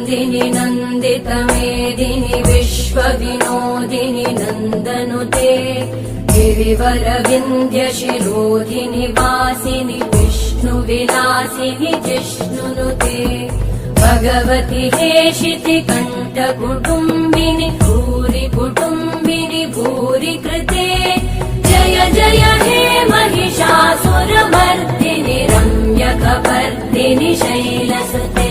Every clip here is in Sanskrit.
नन्दिनि नन्दितमेदिनि विश्वविनोदिनि नन्दनुते गिरिवरविन्ध्यशिरोधिनि वासिनि विष्णुविलासिनि जिष्णुनुते भगवति हेशिति कण्ठकुटुम्बिनि भूरि कुटुम्बिनि भूरि कृते जय जय हे महिषासुरमर्दिनि रम्यकपर्दिनि शैलसुते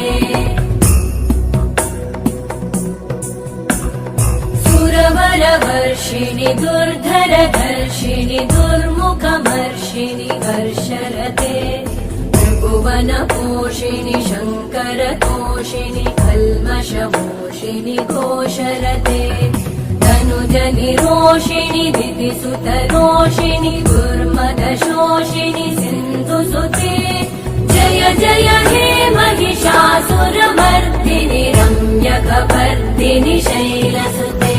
सुरवरवर्षिणि दुर्धरधर्षिणि दुर्मुखमर्षिणि हर्षरते त्रिभुवनपोषिणि शङ्करतोषिणि कल्मषमोषिणि घोषरते तनुजनिरोषिणि दितिसुतरोषिणि दुर्मदशोषिणि सिन्धुसुते जय जय हे महिषासुरमर्दिनि रम्यकपर्दिनि शैलसुते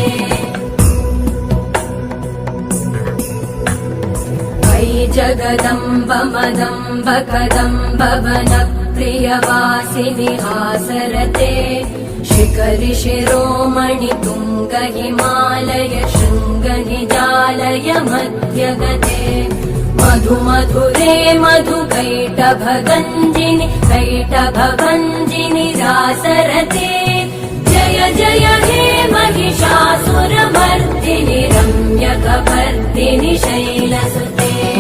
जगदम्ब मदम्ब कदम्ब वनप्रियवासिनि हासरते शिखरि शिरोमणि तुङ्ग हिमालय शृङ्ग निजालय मध्यगते मधु मधुरे मधु कैटभगञ्जिनि कैटभभञ्जिनि रासरते जय जय हे महिषासुरमर्दिनि रम्यकपर्दिनि शैलसुते